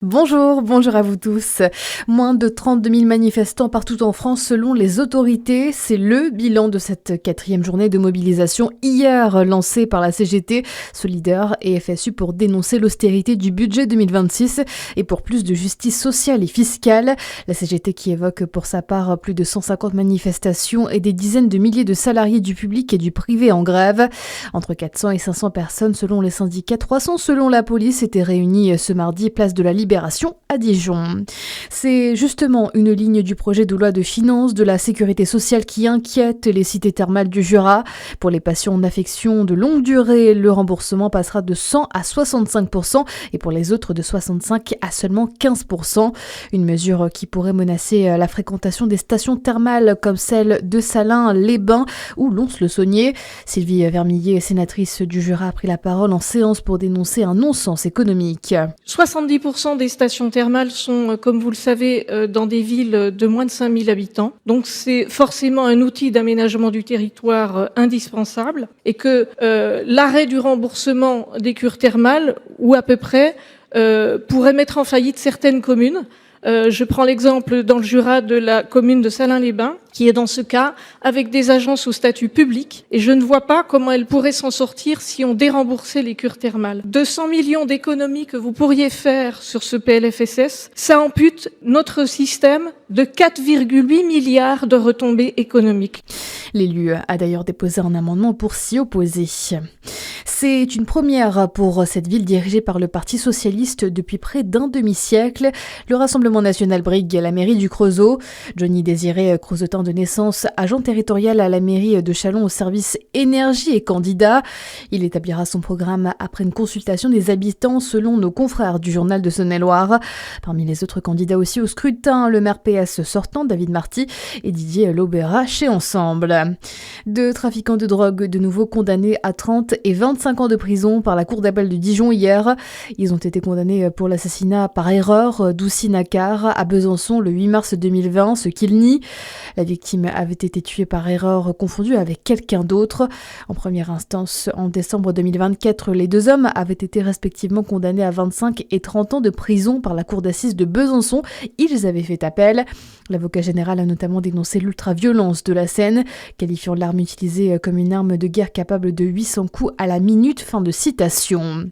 Bonjour à vous tous. Moins de 32 000 manifestants partout en France selon les autorités. C'est le bilan de cette quatrième journée de mobilisation hier lancée par la CGT, Solidaires et FSU pour dénoncer l'austérité du budget 2026 et pour plus de justice sociale et fiscale. La CGT qui évoque pour sa part plus de 150 manifestations et des dizaines de milliers de salariés du public et du privé en grève. Entre 400 et 500 personnes selon les syndicats, 300 selon la police étaient réunies ce mardi place de la Libération à Dijon. C'est justement une ligne du projet de loi de finances de la sécurité sociale qui inquiète les cités thermales du Jura. Pour les patients en affection de longue durée, le remboursement passera de 100 à 65% et pour les autres de 65 à seulement 15%. Une mesure qui pourrait menacer la fréquentation des stations thermales comme celle de Salins-les-Bains ou Lons-le-Saunier. Sylvie Vermillier, sénatrice du Jura, a pris la parole en séance pour dénoncer un non-sens économique. 70% des stations thermales sont, comme vous le savez, dans des villes de moins de 5000 habitants. Donc c'est forcément un outil d'aménagement du territoire indispensable et que l'arrêt du remboursement des cures thermales, ou à peu près, pourrait mettre en faillite certaines communes. Je prends l'exemple dans le Jura de la commune de Salins-les-Bains, qui est dans ce cas avec des agences au statut public. Et je ne vois pas comment elle pourrait s'en sortir si on déremboursait les cures thermales. 200 millions d'économies que vous pourriez faire sur ce PLFSS, ça ampute notre système de 4,8 milliards de retombées économiques. L'élu a d'ailleurs déposé un amendement pour s'y opposer. C'est une première pour cette ville dirigée par le Parti socialiste depuis près d'un demi-siècle. Le Rassemblement national brigue la mairie du Creusot. Johnny Désiré, creusotin de naissance, agent territorial à la mairie de Châlons au service énergie et candidat. Il établira son programme après une consultation des habitants selon nos confrères du journal de Saône-et-Loire. Parmi les autres candidats aussi au scrutin, le maire PS sortant, David Marty, et Didier Lobera chez Ensemble. Deux trafiquants de drogue de nouveau condamnés à 30 et 25 ans de prison par la cour d'appel de Dijon hier. Ils ont été condamnés pour l'assassinat par erreur d'Oussi Nakar à Besançon le 8 mars 2020, ce qu'il nie. La victime avait été tuée par erreur confondue avec quelqu'un d'autre. En première instance, en décembre 2024, les deux hommes avaient été respectivement condamnés à 25 et 30 ans de prison par la cour d'assises de Besançon. Ils avaient fait appel. L'avocat général a notamment dénoncé l'ultra-violence de la scène, qualifiant l'arme utilisée comme une arme de guerre capable de 800 coups à la minute. Fin de citation.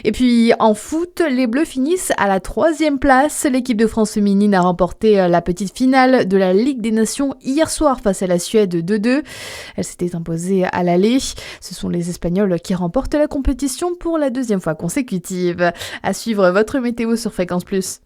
Et puis en foot, les Bleus finissent à la 3e place. L'équipe de France féminine a remporté la petite finale de la Ligue des Nations hier soir face à la Suède 2-2. Elle s'était imposée à l'aller. Ce sont les Espagnols qui remportent la compétition pour la 2e fois consécutive. À suivre votre météo sur Fréquence Plus.